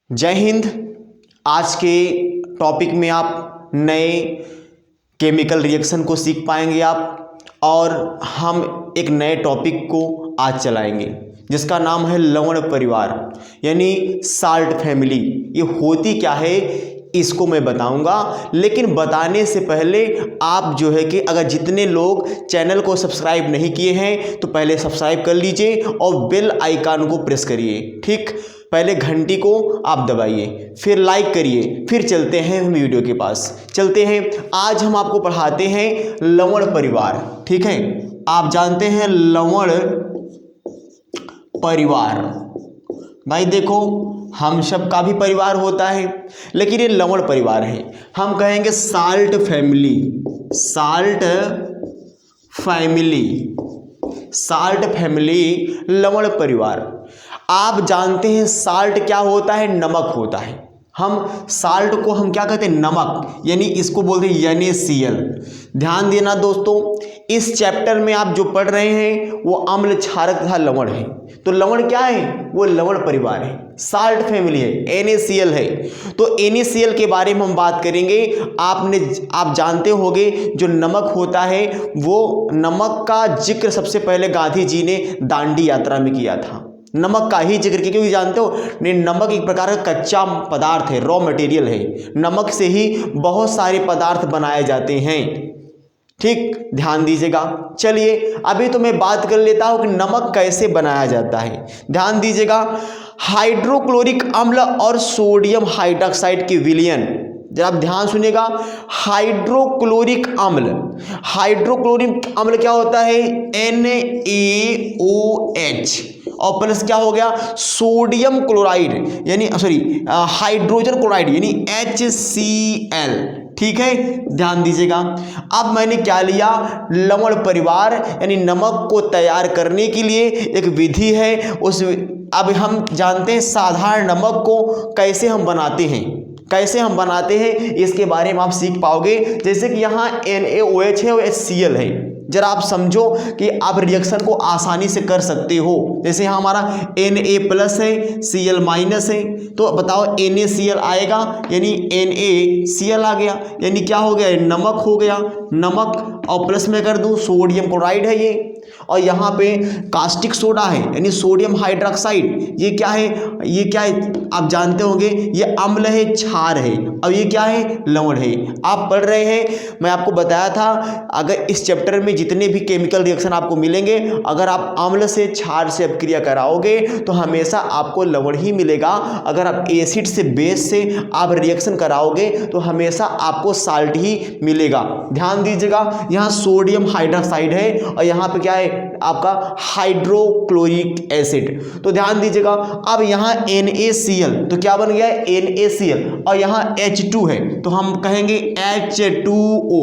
जय हिंद। आज के टॉपिक में आप नए केमिकल रिएक्शन को सीख पाएंगे आप, और हम एक नए टॉपिक को आज चलाएंगे जिसका नाम है लवण परिवार यानी साल्ट फैमिली। ये होती क्या है इसको मैं बताऊंगा, लेकिन बताने से पहले आप जो है कि अगर जितने लोग चैनल को सब्सक्राइब नहीं किए हैं तो पहले सब्सक्राइब कर लीजिए और बेल आइकन को प्रेस करिए। ठीक, पहले घंटी को आप दबाइए, फिर लाइक करिए, फिर चलते हैं हम वीडियो के पास। चलते हैं, आज हम आपको पढ़ाते हैं लवण परिवार। ठीक है, आप जानते हैं लवण परिवार। भाई देखो, हम सब का भी परिवार होता है, लेकिन ये लवण परिवार है। हम कहेंगे salt family, salt family, salt family लवण परिवार। आप जानते हैं साल्ट क्या होता है? नमक होता है। हम साल्ट को हम क्या कहते हैं? नमक, यानी इसको बोलते हैं NaCl। ध्यान देना दोस्तों, इस चैप्टर में आप जो पढ़ रहे हैं वो अम्ल, क्षारक तथा लवण है। तो लवण क्या है? वो लवण परिवार है, साल्ट फैमिली है, NaCl है। तो NaCl के बारे में हम बात करेंगे। आप जानते होंगे जो नमक होता है, वो नमक का जिक्र सबसे पहले गांधी जी ने दांडी यात्रा में किया था। नमक का ही जिक्र किया, क्योंकि जानते हो नमक एक प्रकार का कच्चा पदार्थ है, रॉ मटेरियल है। नमक से ही बहुत सारे पदार्थ बनाए जाते हैं। ठीक, ध्यान दीजिएगा। चलिए अभी तो मैं बात कर लेता हूं कि नमक कैसे बनाया जाता है। ध्यान दीजिएगा, हाइड्रोक्लोरिक अम्ल और सोडियम हाइड्रोक्साइड के विलयन। जरा आप ध्यान सुनिएगा, हाइड्रोक्लोरिक अम्ल, हाइड्रोक्लोरिक अम्ल क्या होता है? NaOH, और प्लस क्या हो गया? सोडियम क्लोराइड यानी हाइड्रोजन क्लोराइड यानी HCl। ठीक है, ध्यान दीजिएगा। अब मैंने क्या लिया? लवण परिवार यानी नमक को तैयार करने के लिए एक विधि है। अब हम जानते हैं साधारण नमक को कैसे हम बनाते हैं, कैसे हम बनाते हैं इसके बारे में आप सीख पाओगे। जैसे कि यहाँ NaOH है और HCl है। जरा आप समझो कि आप रिएक्शन को आसानी से कर सकते हो। जैसे यहाँ हमारा Na+ है, Cl- है, तो बताओ NaCl आएगा यानी NaCl आ गया, यानी क्या हो गया? नमक हो गया। नमक और प्लस में कर दूं सोडियम क्लोराइड है ये, और यहाँ पे कास्टिक सोडा है यानी सोडियम हाइड्रोक्साइड। ये क्या है? ये क्या है आप जानते होंगे, ये अम्ल है, क्षार है। अब ये क्या है? लवण है। आप पढ़ रहे हैं, मैं आपको बताया था अगर इस चैप्टर में जितने भी केमिकल रिएक्शन आपको मिलेंगे, अगर आप अम्ल से क्षार से अपक्रिया कराओगे तो हमेशा आपको लवण ही मिलेगा। अगर आप एसिड से बेस से आप रिएक्शन कराओगे तो हमेशा आपको साल्ट ही मिलेगा। ध्यान दीजिएगा, यहाँ सोडियम हाइड्रोक्साइड है और यहाँ पे क्या है? आपका हाइड्रोक्लोरिक एसिड। तो ध्यान दीजिएगा, अब यहाँ NaCl तो क्या बन गया है? NaCl, और यहाँ H2 है तो हम कहेंगे H2O।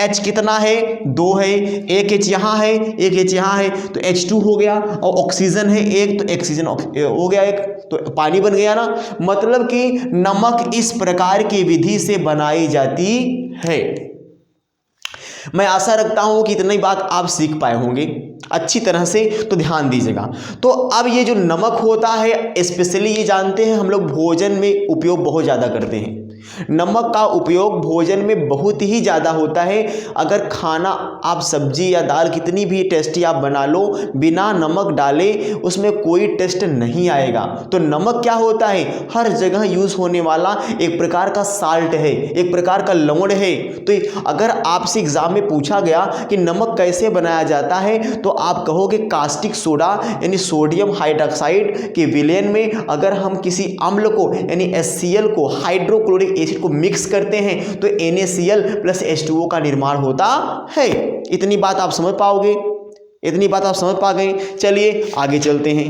H कितना है? 2 है, एक H यहाँ है, एक H यहाँ है, तो H2 हो गया। और ऑक्सीजन है एक, तो ऑक्सीजन हो गया एक, तो पानी बन गया ना। मतलब कि नमक इस प्रकार की विधि से बनाई जाती है। मैं आशा रखता हूं कि इतनी बात आप सीख पाए होंगे अच्छी तरह से। तो ध्यान दीजिएगा, तो अब ये जो नमक होता है, स्पेशली ये जानते हैं हम लोग भोजन में उपयोग बहुत ज़्यादा करते हैं। नमक का उपयोग भोजन में बहुत ही ज़्यादा होता है। अगर खाना आप सब्जी या दाल कितनी भी टेस्टी आप बना लो, बिना नमक डाले उसमें कोई टेस्ट नहीं आएगा। तो नमक क्या होता है? हर जगह यूज़ होने वाला एक प्रकार का साल्ट है, एक प्रकार का लवण है। तो अगर आपसे एग्जाम में पूछा गया कि नमक कैसे बनाया जाता है, तो आप कहोगे कास्टिक सोडा यानी सोडियम हाइड्रोक्साइड के विलयन में अगर हम किसी अम्ल को यानी HCl को, हाइड्रोक्लोरिक एसिड को मिक्स करते हैं तो NaCl + H2O का निर्माण होता है। इतनी बात आप समझ पाओगे, इतनी बात आप समझ पा गए। चलिए आगे चलते हैं।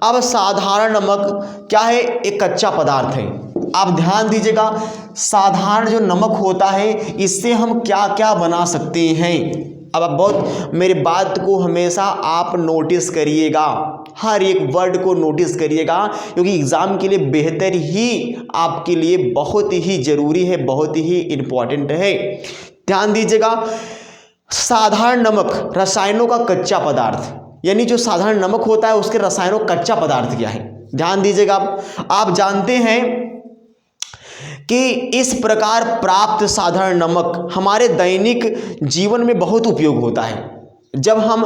अब साधारण नमक क्या है? एक कच्चा पदार्थ है। आप ध्यान दीजिएगा, साधारण जो नमक होता है इससे हम क्या क्या बना सकते हैं। अब आप बहुत मेरी बात को हमेशा आप नोटिस करिएगा, हर एक वर्ड को नोटिस करिएगा, क्योंकि एग्जाम के लिए बेहतर ही आपके लिए बहुत ही जरूरी है, बहुत ही इंपॉर्टेंट है। ध्यान दीजिएगा, साधारण नमक रसायनों का कच्चा पदार्थ, यानी जो साधारण नमक होता है उसके रसायनों कच्चा पदार्थ क्या है? ध्यान दीजिएगा। आप जानते हैं कि इस प्रकार प्राप्त साधारण नमक हमारे दैनिक जीवन में बहुत उपयोग होता है। जब हम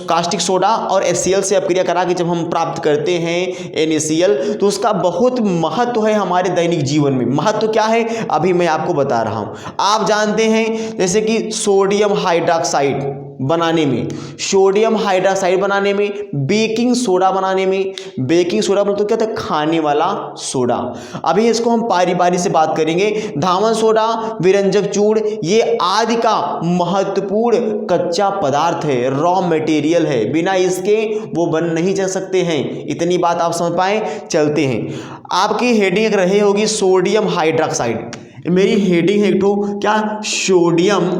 कास्टिक सोडा और HCl से अपक्रिया करा के जब हम प्राप्त करते हैं NaCl, तो उसका बहुत महत्व है हमारे दैनिक जीवन में। महत्व क्या है अभी मैं आपको बता रहा हूँ। आप जानते हैं जैसे कि सोडियम हाइड्रॉक्साइड बनाने में, सोडियम हाइड्रॉक्साइड बनाने में, बेकिंग सोडा बनाने में, बेकिंग सोडा मतलब क्या होता है, खाने वाला सोडा। अभी इसको हम बारी बारी से बात करेंगे। धावन सोडा, विरंजक चूर्ण, ये आदि का महत्वपूर्ण कच्चा पदार्थ है, रॉ मटेरियल है, बिना इसके वो बन नहीं जा सकते हैं। इतनी बात आप समझ पाए। चलते हैं, आपकी हेडिंग एक रही होगी सोडियम हाइड्रॉक्साइड। मेरी हेडिंग है एक ठो क्या, सोडियम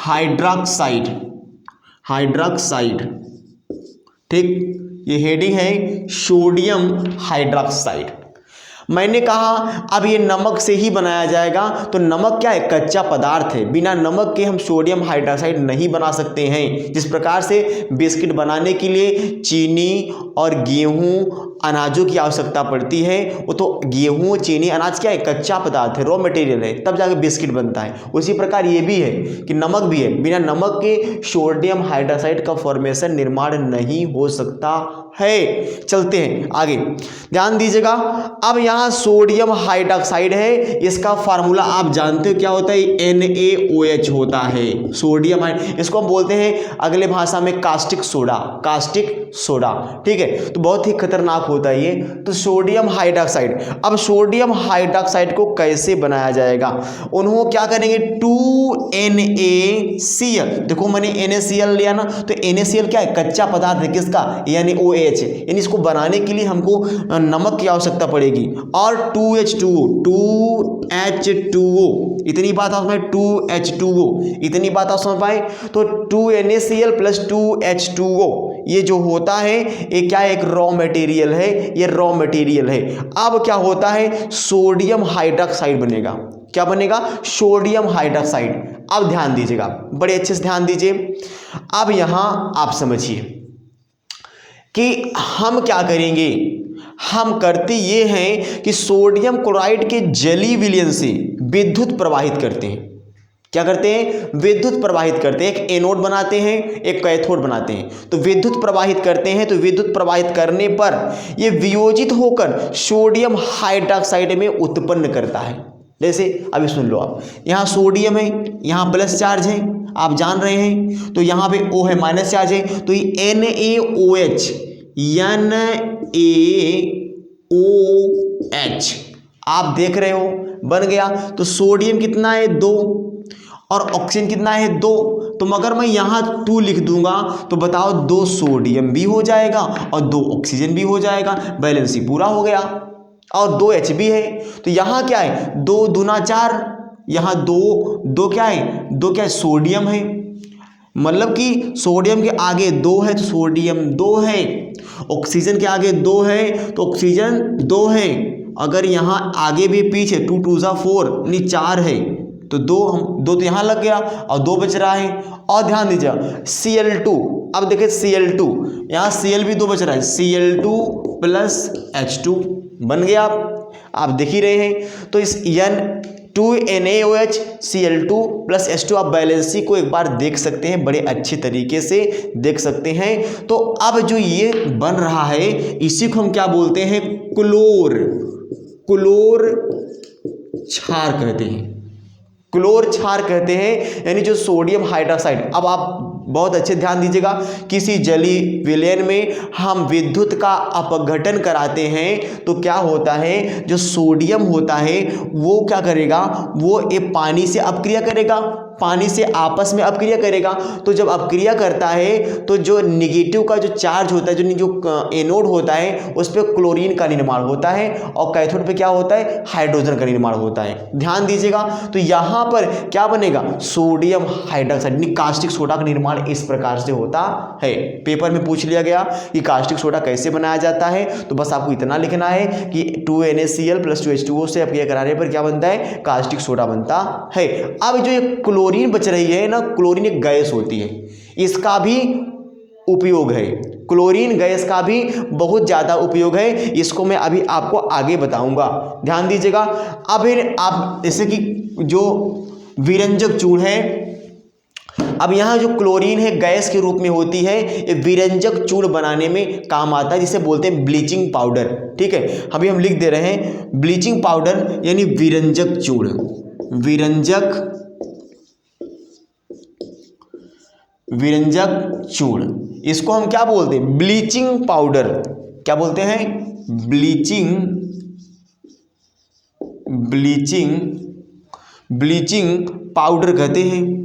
हाइड्रॉक्साइड, ठीक, ये हेडिंग है सोडियम हाइड्रॉक्साइड। मैंने कहा अब ये नमक से ही बनाया जाएगा, तो नमक क्या है, कच्चा पदार्थ है। बिना नमक के हम सोडियम हाइड्रॉक्साइड नहीं बना सकते हैं। जिस प्रकार से बिस्किट बनाने के लिए चीनी और गेहूं अनाजों की आवश्यकता पड़ती है, वो तो गेहूं चीनी अनाज क्या है, कच्चा पदार्थ है, रॉ मटेरियल है, तब जाके बिस्किट बनता है। उसी प्रकार ये भी है कि नमक भी है, बिना नमक के सोडियम हाइड्रॉक्साइड का फॉर्मेशन निर्माण नहीं हो सकता है। चलते हैं आगे, ध्यान दीजिएगा। अब यहाँ सोडियम हाइड्रॉक्साइड है, इसका फार्मूला आप जानते हो क्या होता है, NaOH होता है। सोडियम, इसको हम बोलते हैं अगले भाषा में कास्टिक सोडा, कास्टिक सोडा, ठीक है। तो बहुत ही खतरनाक होता है ये। तो सोडियम हाइड्रॉक्साइड, अब सोडियम हाइड्रॉक्साइड को कैसे बनाया जाएगा, उन्होंने क्या करेंगे, 2NaCl। देखो मैंने NaCl लिया ना, तो NaCl क्या है, कच्चा पदार्थ है, किसका, NaOH। यानी इसको बनाने के लिए हमको नमक की आवश्यकता पड़ेगी, और 2H2O, इतनी बात आप समझ, 2H2O, इतनी बात आप समझ पाए। तो 2NaCl प्लस 2H2O ये जो होता है ये क्या है, एक रॉ मटेरियल है, ये रॉ मटेरियल है। अब क्या होता है, सोडियम हाइड्रॉक्साइड बनेगा। क्या बनेगा, सोडियम हाइड्रॉक्साइड। अब ध्यान दीजिएगा, बड़े अच्छे से ध्यान दीजिए। अब यहां आप समझिए कि हम क्या करेंगे। हम करते ये हैं कि सोडियम क्लोराइड के जलीय विलयन से विद्युत प्रवाहित करते हैं। क्या करते हैं, विद्युत प्रवाहित करते हैं। एक एनोड बनाते हैं, एक कैथोड बनाते हैं। तो विद्युत प्रवाहित करते हैं, तो विद्युत प्रवाहित करने पर ये वियोजित होकर सोडियम हाइड्रॉक्साइड में उत्पन्न करता है। जैसे अभी सुन लो आप, यहाँ सोडियम है, यहाँ प्लस चार्ज है, आप जान रहे हैं, तो यहाँ पे O है, माइनस चार्ज है, तो ये NaOH, NaOH आप देख रहे हो बन गया। तो सोडियम कितना है, 2, और ऑक्सीजन कितना है, 2। तो मगर मैं यहाँ 2 लिख दूंगा तो बताओ 2 सोडियम भी हो जाएगा और 2 ऑक्सीजन भी हो जाएगा, बैलेंस ही पूरा हो गया। और 2 H भी है, तो यहाँ क्या है, 2 दूना 4, यहाँ 2 क्या है, 2 क्या है, सोडियम है। मतलब कि सोडियम के आगे 2 है तो सोडियम 2 है, ऑक्सीजन के आगे 2 है तो ऑक्सीजन 2 है। अगर यहाँ आगे भी पीछे 2 2 4 यानी 4 है, तो 2 तो यहाँ लग गया और 2 बच रहा है। और ध्यान दीजिए Cl2, अब देखिए Cl2, यहाँ Cl भी 2 बच रहा है, Cl2 प्लस H2 बन गया। आप देख ही रहे हैं। तो इस N2NaOH Cl2 प्लस H2 आप बैलेंसी को एक बार देख सकते हैं, बड़े अच्छे तरीके से देख सकते हैं। तो अब जो ये बन रहा है इसी को हम क्या बोलते हैं, क्लोर क्षार कहते हैं, क्लोर क्षार कहते हैं। यानी जो सोडियम हाइड्रॉक्साइड, अब आप बहुत अच्छे ध्यान दीजिएगा, किसी जलीय विलयन में हम विद्युत का अपघटन कराते हैं तो क्या होता है, जो सोडियम होता है वो क्या करेगा, वो एक पानी से अपक्रिया करेगा, पानी से आपस में अपक्रिया करेगा। तो जब अपक्रिया करता है तो जो निगेटिव का जो चार्ज होता है, जो एनोड होता है उस पर क्लोरीन का निर्माण होता है और कैथोड पे क्या होता है, हाइड्रोजन का निर्माण होता है। ध्यान दीजिएगा। तो यहाँ पर क्या बनेगा, सोडियम हाइड्रॉक्साइड, कास्टिक सोडा का निर्माण इस प्रकार से होता है। पेपर में पूछ लिया गया कि कास्टिक सोडा कैसे बनाया जाता है, तो बस आपको इतना लिखना है कि 2NaCl प्लस 2H2O से अपक्रिया कराने पर क्या बनता है, कास्टिक सोडा बनता है। अब जो क्लोरीन बच रही है ना, क्लोरीन एक गैस होती है, इसका भी उपयोग है, क्लोरीन गैस का भी बहुत ज़्यादा उपयोग है, इसको मैं अभी आपको आगे बताऊंगा, ध्यान दीजिएगा। अब आप जैसे कि जो विरंजक चूर्ण है, अब यहाँ जो क्लोरीन है गैस के रूप में होती है, ये विरंजक चूर्ण बनाने में काम आता है, जिसे बोलते हैं ब्लीचिंग पाउडर। ठीक है, अभी हम लिख दे रहे हैं ब्लीचिंग पाउडर यानी विरंजक चूर्ण, विरंजक चूर्ण, इसको हम क्या बोलते हैं, ब्लीचिंग पाउडर। क्या बोलते हैं, ब्लीचिंग पाउडर कहते हैं,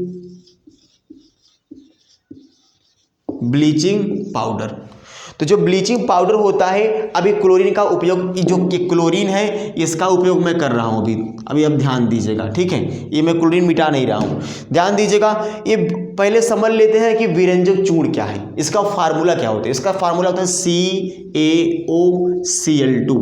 ब्लीचिंग पाउडर। तो जो ब्लीचिंग पाउडर होता है, अभी क्लोरीन का उपयोग, जो कि क्लोरीन है इसका उपयोग मैं कर रहा हूँ अभी अब ध्यान दीजिएगा। ठीक है, ये मैं क्लोरीन मिटा नहीं रहा हूँ, ध्यान दीजिएगा। ये पहले समझ लेते हैं कि विरंजक चूर्ण क्या है, इसका फार्मूला क्या होता है। इसका फार्मूला होता है CaOCl2,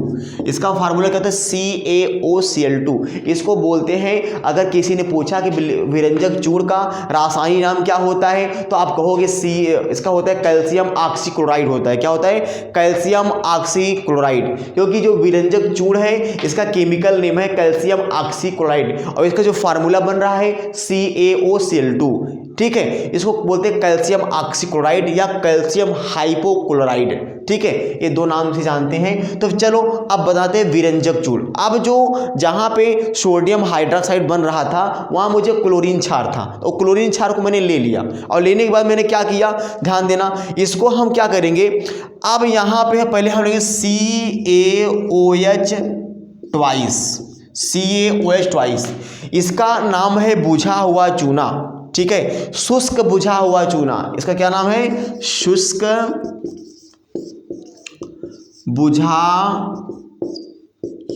इसका फार्मूला क्या होता है CaOCl2। इसको बोलते हैं, अगर किसी ने पूछा कि विरंजक चूर्ण का रासायनिक नाम क्या होता है, तो आप कहोगे इसका होता है कैल्शियम ऑक्सीक्लोराइड होता है। क्या होता है, कैल्शियम ऑक्सीक्लोराइड, क्योंकि जो विरंजक चूर्ण है इसका केमिकल नेम है कैल्शियम ऑक्सीक्लोराइड, और इसका जो फार्मूला बन रहा है CaOCl2। ठीक है, इसको बोलते हैं कैल्शियम ऑक्सीक्लोराइड या कैल्शियम हाइपोक्लोराइड। ठीक है, ये दो नाम से जानते हैं। तो चलो अब बताते हैं विरंजक चूर्ण। अब जहां पे सोडियम हाइड्रोक्साइड बन रहा था, वहां मुझे क्लोरीन क्षार था, तो क्लोरीन क्षार को मैंने ले लिया, और लेने के बाद मैंने क्या किया, ध्यान देना, इसको हम क्या करेंगे, अब यहां पे पहले हम लेंगे CaOH ट्वाइस, इसका नाम है बुझा हुआ चूना। ठीक है, शुष्क बुझा हुआ चूना, इसका क्या नाम है, शुष्क बुझा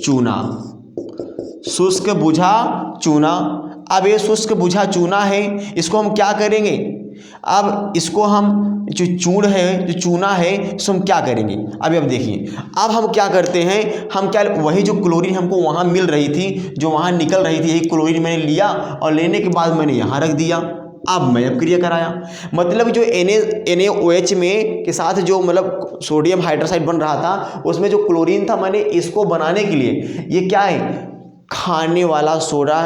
चूना, शुष्क बुझा चूना। अब ये शुष्क बुझा चूना है, इसको हम क्या करेंगे, अब इसको हम जो चूर्ण है, जो चूना है, इसको हम क्या करेंगे, अब देखिए। अब हम क्या करते हैं, हम क्या, वही जो क्लोरीन हमको वहाँ मिल रही थी, जो वहाँ निकल रही थी, यही क्लोरीन मैंने लिया, और लेने के बाद मैंने यहाँ रख दिया। अब मैं अपक्रिया कराया, मतलब जो NaOH में के साथ जो मतलब सोडियम हाइड्रोक्साइड बन रहा था, उसमें जो क्लोरीन था, मैंने इसको बनाने के लिए, ये क्या है, खाने वाला सोडा,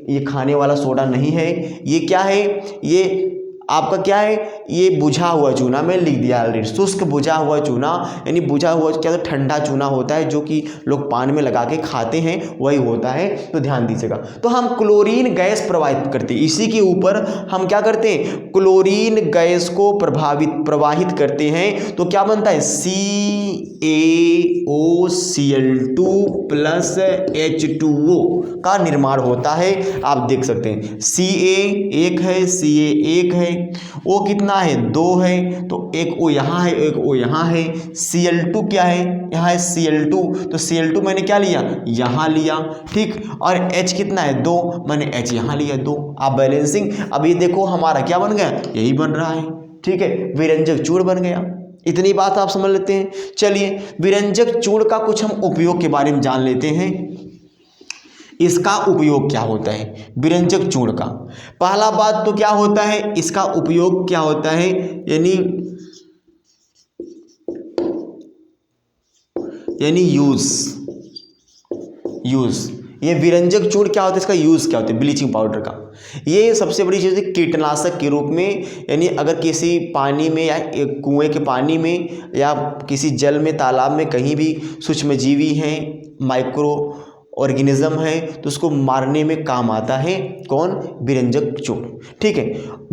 ये खाने वाला सोडा नहीं है, ये क्या है, ये आपका क्या है, ये बुझा हुआ चूना, मैं लिख दिया ऑलरेडी, शुष्क बुझा हुआ चूना, यानी बुझा हुआ क्या, तो ठंडा चूना होता है, जो कि लोग पान में लगा के खाते हैं, वही होता है। तो ध्यान दीजिएगा, तो हम क्लोरीन गैस प्रवाहित करते हैं, इसी के ऊपर हम क्या करते हैं, क्लोरीन गैस को प्रवाहित करते हैं, तो क्या बनता है, CaOCl2 प्लस H2O का निर्माण होता है। आप देख सकते हैं Ca एक है, Ca एक है, O कितना है, 2 है, तो एक O यहाँ है, एक O यहाँ है। Cl2 क्या है, यहाँ है Cl2, तो Cl2 मैंने क्या लिया, यहाँ लिया। ठीक, और H कितना है, 2, मैंने H यहाँ लिया 2। आप बैलेंसिंग, अब ये देखो हमारा क्या बन गया, यही बन रहा है। ठीक है, विरंजक चूर्ण बन गया। इतनी बात आप समझ लेते हैं। चलिए, विरंजक चूर्ण का कुछ हम उपयोग के बारे में जान लेते हैं। इसका उपयोग क्या होता है, विरंजक चूर्ण का पहला बात तो क्या होता है, इसका उपयोग क्या होता है, यानी यूज। ये विरंजक चूर्ण क्या होता है, इसका यूज़ क्या होता है, ब्लीचिंग पाउडर का। ये सबसे बड़ी चीज़ है कीटनाशक के रूप में, यानी अगर किसी पानी में या कुएं के पानी में या किसी जल में, तालाब में, कहीं भी सूक्ष्मजीवी हैं, माइक्रो ऑर्गेनिज्म है, तो उसको मारने में काम आता है कौन, विरंजक चूर्ण। ठीक है,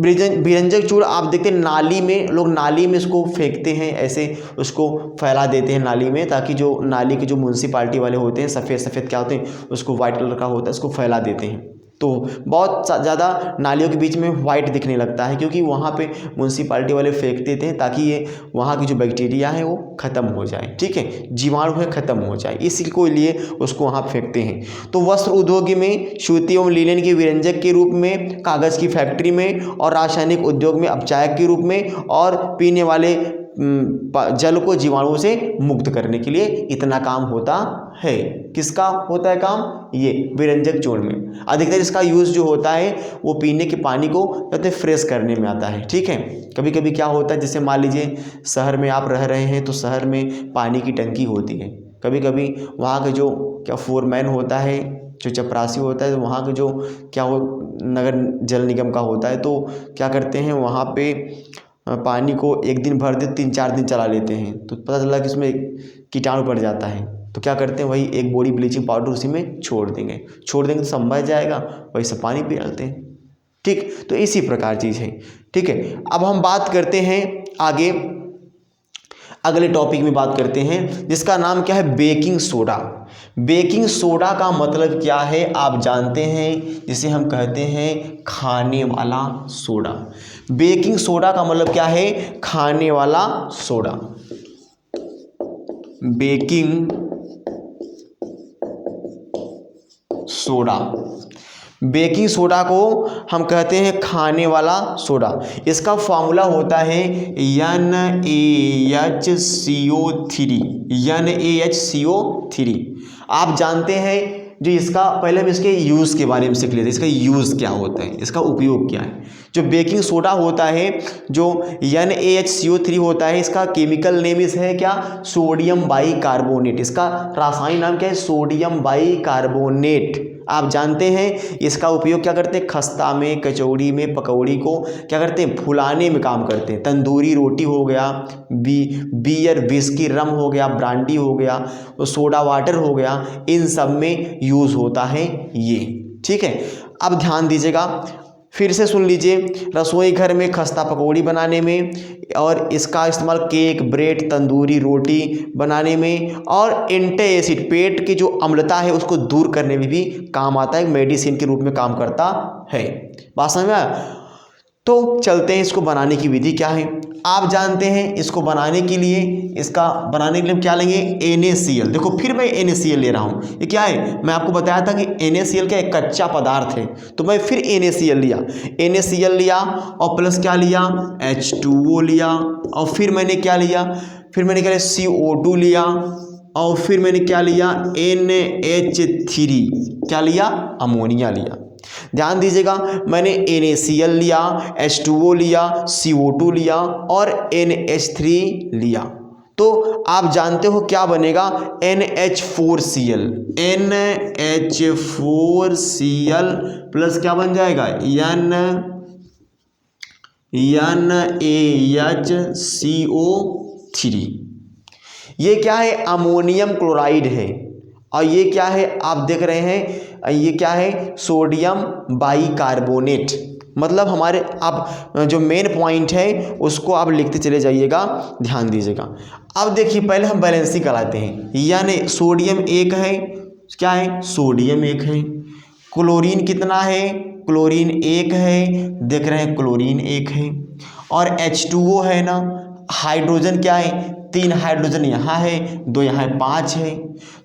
विरंजक चूर्ण आप देखते हैं नाली में, लोग नाली में इसको फेंकते हैं, ऐसे उसको फैला देते हैं नाली में, ताकि जो नाली के जो म्यूनसिपाल्टी वाले होते हैं, सफ़ेद क्या होते हैं, उसको वाइट कलर का होता है, उसको फैला देते हैं, तो बहुत ज़्यादा नालियों के बीच में वाइट दिखने लगता है, क्योंकि वहाँ पे म्यूनसिपाल्टी वाले फेंक देते हैं, ताकि ये वहाँ की जो बैक्टीरिया है वो ख़त्म हो जाए। ठीक है, जीवाणु है ख़त्म हो जाए, इसी को लिए उसको वहाँ फेंकते हैं। तो वस्त्र उद्योग में सूती एवं लिनन के विरंजक के रूप में, कागज़ की फैक्ट्री में और रासायनिक उद्योग में अपचायक के रूप में, और पीने वाले जल को जीवाणुओं से मुक्त करने के लिए इतना काम होता है। किसका होता है काम? ये विरंजक चूर्ण में। अधिकतर इसका यूज़ जो होता है वो पीने के पानी को कहते हैं फ्रेश करने में आता है। ठीक है, कभी कभी क्या होता है, जैसे मान लीजिए शहर में आप रह रहे हैं तो शहर में पानी की टंकी होती है, कभी कभी वहाँ के जो क्या फोरमैन होता है, जो चपरासी होता है, तो वहाँ के जो क्या हो नगर जल निगम का होता है, तो क्या करते हैं वहाँ पे पानी को एक दिन भर दे 3-4 दिन चला लेते हैं, तो पता चला कि उसमें कीटाणु पड़ जाता है, तो क्या करते हैं वही एक बोरी ब्लीचिंग पाउडर उसी में छोड़ देंगे तो सब बच जाएगा, वही सब पानी पी लेते हैं। ठीक, तो इसी प्रकार चीज़ है। ठीक है, अब हम बात करते हैं आगे, अगले टॉपिक में बात करते हैं जिसका नाम क्या है? Baking soda. बेकिंग सोडा का मतलब क्या है आप जानते हैं? जिसे हम कहते हैं खाने वाला सोडा। बेकिंग सोडा का मतलब क्या है? खाने वाला soda. Baking soda, baking soda को हम कहते हैं खाने वाला सोडा। इसका फॉर्मूला होता है NaHCO3। NaHCO3 आप जानते हैं। जो इसका पहले हम इसके यूज़ के बारे में सीख लेते हैं, इसका यूज़ क्या होता है, इसका उपयोग क्या है। जो बेकिंग सोडा होता है, जो NaHCO3 होता है, इसका केमिकल नेम इस है क्या? Sodium bicarbonate. इसका रासायनिक नाम क्या है? Sodium bicarbonate. आप जानते हैं इसका उपयोग क्या करते हैं? खस्ता में, कचौड़ी में, पकौड़ी को क्या करते हैं? फुलाने में काम करते हैं। तंदूरी रोटी हो गया, बियर, विस्की, रम हो गया, ब्रांडी हो गया, तो सोडा वाटर हो गया, इन सब में यूज़ होता है ये। ठीक है, अब ध्यान दीजिएगा, फिर से सुन लीजिए। रसोई घर में खस्ता पकौड़ी बनाने में, और इसका इस्तेमाल केक, ब्रेड, तंदूरी रोटी बनाने में, और एंटी एसिड, पेट की जो अम्लता है उसको दूर करने में भी काम आता है, मेडिसिन के रूप में काम करता है। बात समझ में आया? तो चलते हैं इसको बनाने की विधि क्या है। आप जानते हैं इसको बनाने के लिए, इसका बनाने के लिए हम क्या लेंगे? NaCl। देखो फिर मैं NaCl ले रहा हूँ, ये क्या है? मैं आपको बताया था कि NaCl क्या एक कच्चा पदार्थ है, तो मैं फिर NaCl लिया। NaCl लिया और प्लस क्या लिया? H2O लिया, और फिर मैंने क्या लिया? फिर मैंने क्या लिया? CO2 लिया, और फिर मैंने क्या लिया? NH3 क्या लिया? अमोनिया लिया। ध्यान दीजिएगा, मैंने NaCl लिया, H2O लिया, CO2 लिया और NH3 लिया, तो आप जानते हो क्या बनेगा? NH4Cl। NH4Cl प्लस क्या बन जाएगा? NaHCO3। ये क्या है? अमोनियम क्लोराइड है। और ये क्या है? आप देख रहे हैं ये क्या है? Sodium bicarbonate. मतलब हमारे, आप जो मेन पॉइंट है उसको आप लिखते चले जाइएगा, ध्यान दीजिएगा। अब देखिए, पहले हम बैलेंसिंग कराते हैं। यानी सोडियम 1 है, क्या है? सोडियम 1 है। क्लोरीन कितना है? क्लोरीन 1 है, देख रहे हैं क्लोरीन 1 है। और H2O है ना, हाइड्रोजन क्या है? 3 हाइड्रोजन यहाँ है, 2 यहाँ है, 5 है।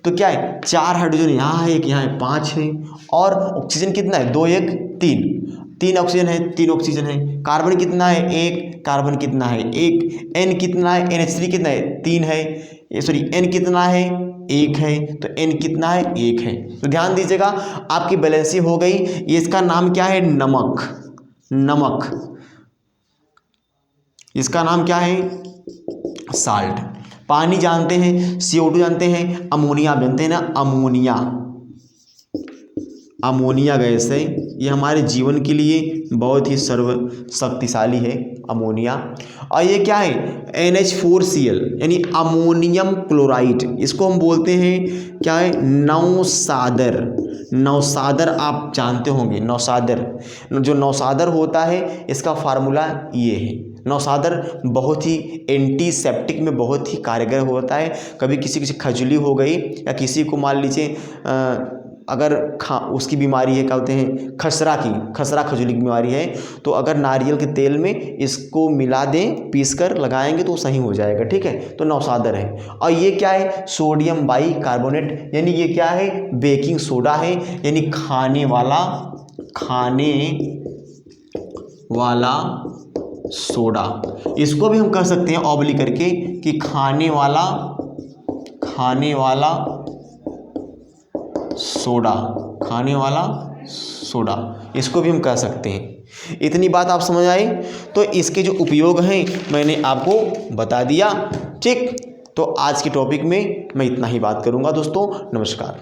तो क्या है? 4 हाइड्रोजन यहाँ है, 1 यहाँ है, 5 है। और ऑक्सीजन कितना है? 2 1 3, 3 ऑक्सीजन है, 3 ऑक्सीजन है। कार्बन कितना है? 1। कार्बन कितना है? 1। N कितना है? NH3 कितना है? 3 है। सॉरी, N कितना है? 1 है। तो N कितना है? 1 है। तो ध्यान दीजिएगा, आपकी बैलेंसिंग हो गई। ये इसका नाम क्या है? नमक। नमक, इसका नाम क्या है? साल्ट। पानी जानते हैं, CO2 जानते हैं, अमोनिया जानते हैं ना, अमोनिया। अमोनिया गैस है, ये हमारे जीवन के लिए बहुत ही सर्व शक्तिशाली है अमोनिया। और ये क्या है? NH4Cl यानी अमोनियम क्लोराइड। इसको हम बोलते हैं क्या है? नौसादर। नौसादर आप जानते होंगे, नौसादर। जो नौसादर होता है इसका फार्मूला ये है। नौसादर बहुत ही एंटीसेप्टिक में बहुत ही कारगर होता है। कभी किसी किसी खजुली हो गई, या किसी को मान लीजिए अगर उसकी बीमारी है, क्या बोलते हैं, खसरा खजुली की बीमारी है, तो अगर नारियल के तेल में इसको मिला दें, पीसकर लगाएंगे तो सही हो जाएगा। ठीक है, तो नौसादर है। और ये क्या है? सोडियम बाइकार्बोनेट, यानी ये क्या है? बेकिंग सोडा है, यानी खाने वाला सोडा। इसको भी हम कह सकते हैं ऑब्लिक करके कि खाने वाला सोडा, खाने वाला सोडा, इसको भी हम कह सकते हैं। इतनी बात आप समझ आए? तो इसके जो उपयोग हैं मैंने आपको बता दिया। ठीक, तो आज के टॉपिक में मैं इतना ही बात करूंगा दोस्तों। नमस्कार।